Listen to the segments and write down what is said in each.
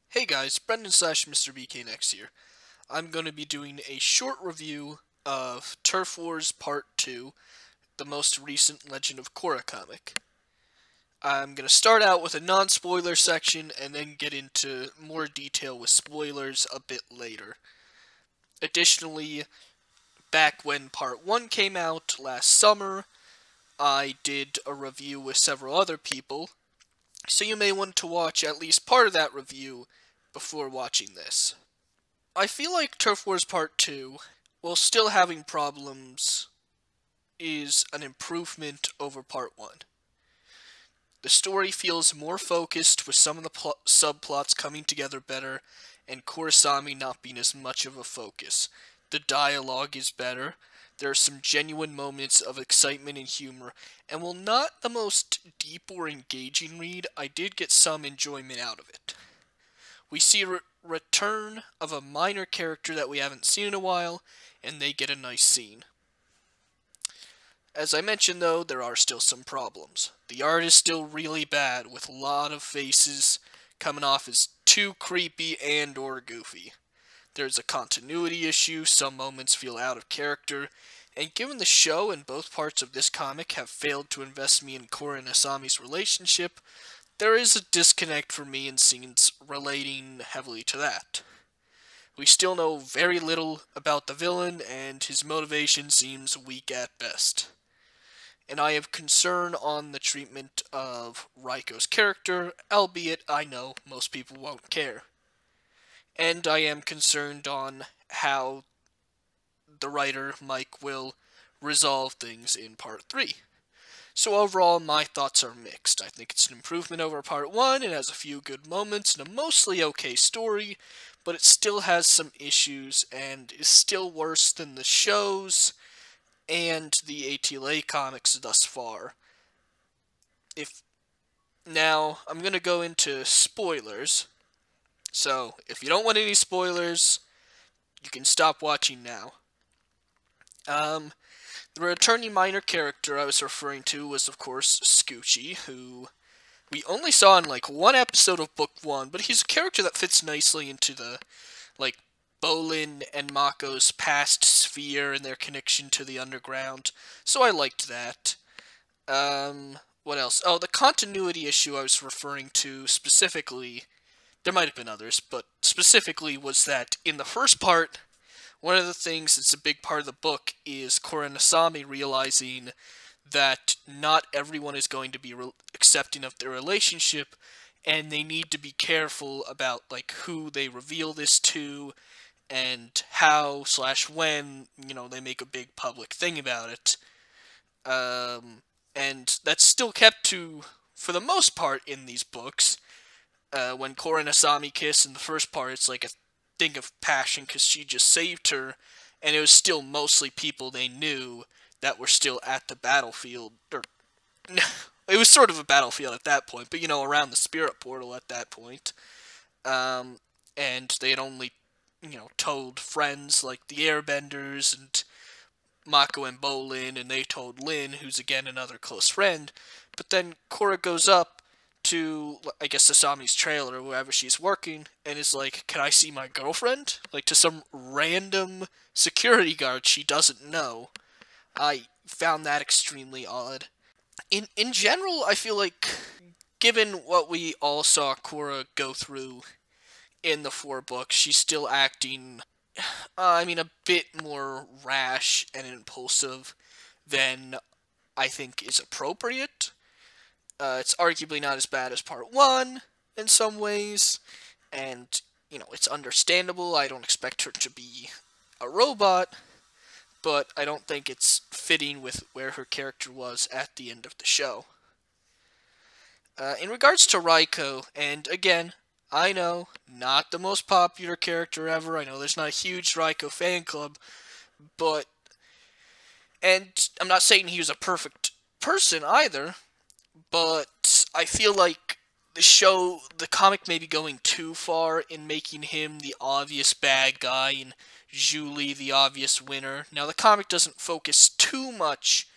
Hey guys, Brendan slash MrBKainX here. I'm going to be doing a short review of Turf Wars Part 2, the most recent Legend of Korra comic. I'm going to start out with a non-spoiler section and then get into more detail with spoilers a bit later. Additionally, back when Part 1 came out last summer, I did a review with several other people, so you may want to watch at least part of that review before watching this. I feel like Turf Wars Part 2, while still having problems, is an improvement over Part 1. The story feels more focused, with some of the subplots coming together better, and Kurosami not being as much of a focus. The dialogue is better, there are some genuine moments of excitement and humor, and while not the most deep or engaging read, I did get some enjoyment out of it. We see a return of a minor character that we haven't seen in a while, and they get a nice scene. As I mentioned though, there are still some problems. The art is still really bad, with a lot of faces coming off as too creepy and or goofy. There's a continuity issue, some moments feel out of character, and given the show and both parts of this comic have failed to invest me in Korra and Asami's relationship, there is a disconnect for me in scenes relating heavily to that. We still know very little about the villain, and his motivation seems weak at best. And I have concern on the treatment of Raiko's character, albeit I know most people won't care. And I am concerned on how the writer, Mike, will resolve things in Part 3. So overall, my thoughts are mixed. I think it's an improvement over Part 1, it has a few good moments and a mostly okay story, but it still has some issues and is still worse than the shows and the ATLA comics thus far. Now, I'm going to go into spoilers, so if you don't want any spoilers, you can stop watching now. The returning minor character I was referring to was, of course, Scoochie, who we only saw in, like, one episode of Book 1, but he's a character that fits nicely into the, like, Bolin and Mako's past sphere and their connection to the underground, so I liked that. What else? Oh, the continuity issue I was referring to specifically, there might have been others, but specifically was that in the first part, one of the things that's a big part of the book is Korra and Asami realizing that not everyone is going to be accepting of their relationship, and they need to be careful about, like, who they reveal this to, and how/when, they make a big public thing about it. And that's still kept to, for the most part, in these books. When Korra and Asami kiss in the first part, it's like a thing of passion because she just saved her, and it was still mostly people they knew that were still at the battlefield, or it was sort of a battlefield at that point, but around the spirit portal at that point. And they had only, told friends like the Airbenders and Mako and Bolin, and they told Lin, who's again another close friend. But then Korra goes up to, I guess, Asami's trailer or wherever she's working, and is like, "Can I see my girlfriend?" Like, to some random security guard she doesn't know. I found that extremely odd. In general, I feel like, given what we all saw Korra go through in the 4 books, she's still acting, a bit more rash and impulsive than I think is appropriate. It's arguably not as bad as Part 1 in some ways, and, it's understandable. I don't expect her to be a robot, but I don't think it's fitting with where her character was at the end of the show. In regards to Raiko, and again, I know, not the most popular character ever, I know there's not a huge Raiko fan club, and I'm not saying he was a perfect person either, but I feel like the comic may be going too far in making him the obvious bad guy and Julie the obvious winner. Now, the comic doesn't focus too much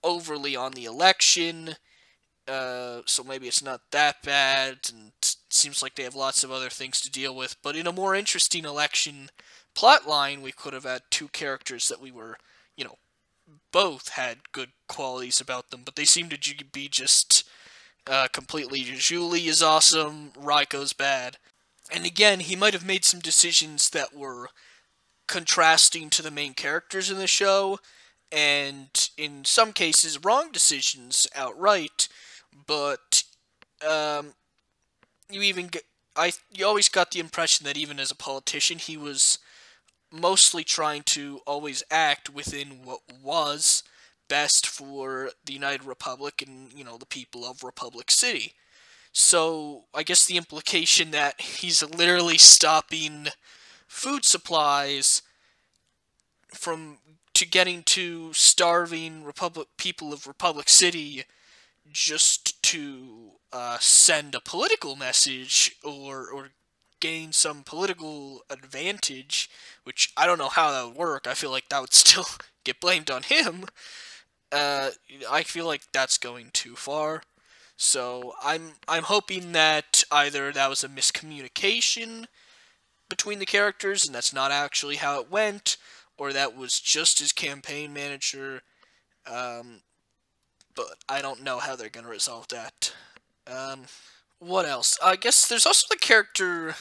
overly on the election, so maybe it's not that bad, and seems like they have lots of other things to deal with. But in a more interesting election plotline, we could have had two characters that we were, both had good qualities about them, but they seem to be just completely. Julie is awesome, Raiko's bad. And again, he might have made some decisions that were contrasting to the main characters in the show, and in some cases, wrong decisions outright, but you always got the impression that even as a politician, he was mostly trying to always act within what was best for the United Republic and, the people of Republic City. So, I guess the implication that he's literally stopping food supplies to getting to starving people of Republic City just to send a political message or gain some political advantage, which I don't know how that would work. I feel like that would still get blamed on him. I feel like that's going too far. So I'm hoping that either that was a miscommunication between the characters and that's not actually how it went, or that was just his campaign manager. But I don't know how they're going to resolve that. What else? I guess there's also the character,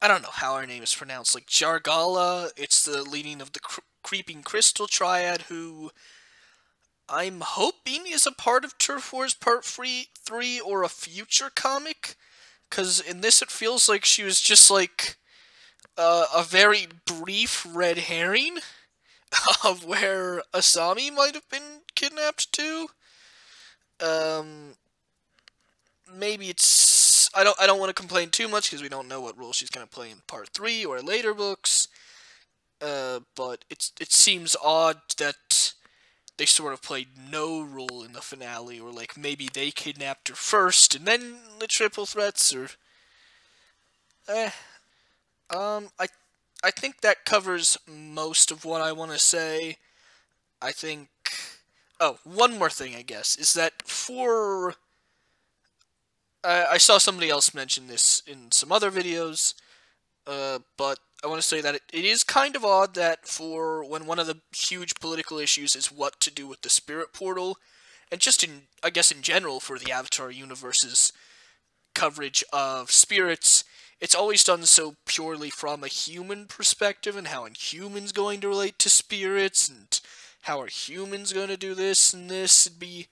I don't know how her name is pronounced, like Jargala. It's the leading of the Creeping Crystal Triad, who I'm hoping is a part of Turf Wars Part 3 or a future comic. Because in this it feels like she was just like a very brief red herring of where Asami might have been kidnapped to. Maybe it's... I don't want to complain too much because we don't know what role she's going to play in Part 3 or later books. But it seems odd that they sort of played no role in the finale, or like maybe they kidnapped her first and then the triple threats, or... I think that covers most of what I want to say. I think... Oh, one more thing, I guess, is that for... I saw somebody else mention this in some other videos, but I want to say that it is kind of odd that for when one of the huge political issues is what to do with the spirit portal, and just I guess in general for the Avatar universe's coverage of spirits, it's always done so purely from a human perspective, and how are humans going to relate to spirits, and how are humans going to do this and this. It'd be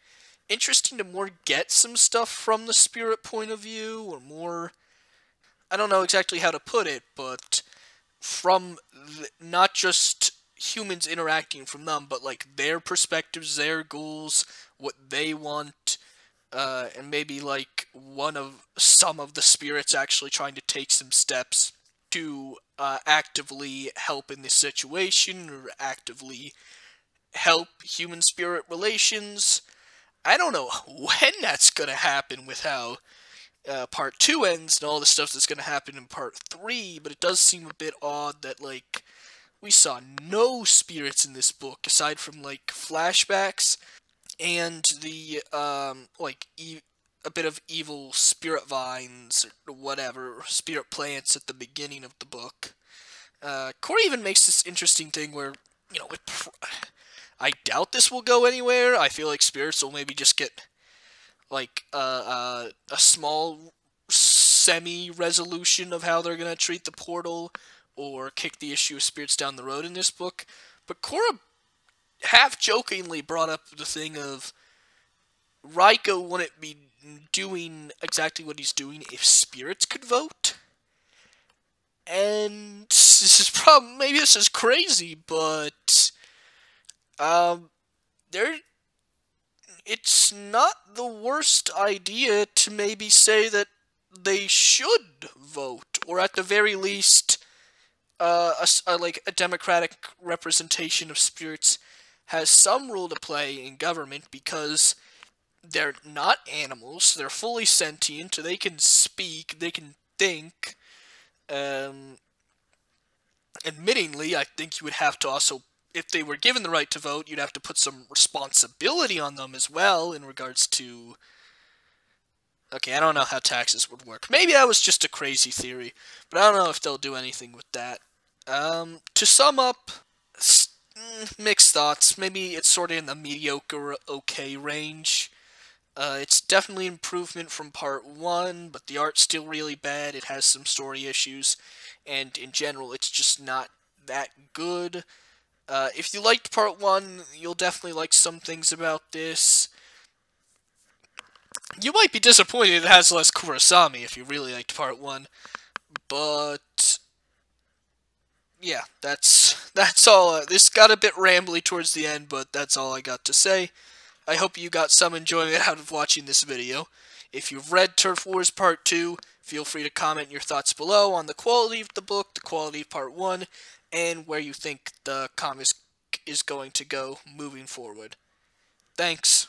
interesting to more get some stuff from the spirit point of view, or more, I don't know exactly how to put it, but from not just humans interacting from them, but like their perspectives, their goals, what they want, and maybe like some of the spirits actually trying to take some steps to actively help in this situation, or actively help human-spirit relations. I don't know when that's going to happen with how Part 2 ends and all the stuff that's going to happen in Part 3, but it does seem a bit odd that, like, we saw no spirits in this book, aside from, like, flashbacks and the, a bit of evil spirit vines, or whatever, spirit plants at the beginning of the book. Korra even makes this interesting thing where, I doubt this will go anywhere. I feel like spirits will maybe just get, like, a small semi-resolution of how they're going to treat the portal, or kick the issue of spirits down the road in this book. But Korra half-jokingly brought up the thing of Raiko wouldn't be doing exactly what he's doing if spirits could vote. And maybe this is crazy, but it's not the worst idea to maybe say that they should vote, or at the very least, a democratic representation of spirits has some role to play in government, because they're not animals, they're fully sentient, they can speak, they can think. Admittingly, I think you would have to also, if they were given the right to vote, you'd have to put some responsibility on them as well in regards to Okay, I don't know how taxes would work. Maybe that was just a crazy theory, but I don't know if they'll do anything with that. To sum up, mixed thoughts. Maybe it's sort of in the mediocre, okay range. It's definitely improvement from part 1, but the art's still really bad. It has some story issues, and in general, it's just not that good. If you liked part 1, you'll definitely like some things about this. You might be disappointed it has less Kurosami if you really liked part 1, but yeah, that's all. This got a bit rambly towards the end, but that's all I got to say. I hope you got some enjoyment out of watching this video. If you've read Turf Wars Part 2, feel free to comment your thoughts below on the quality of the book, the quality of Part 1, and where you think the comic is going to go moving forward. Thanks.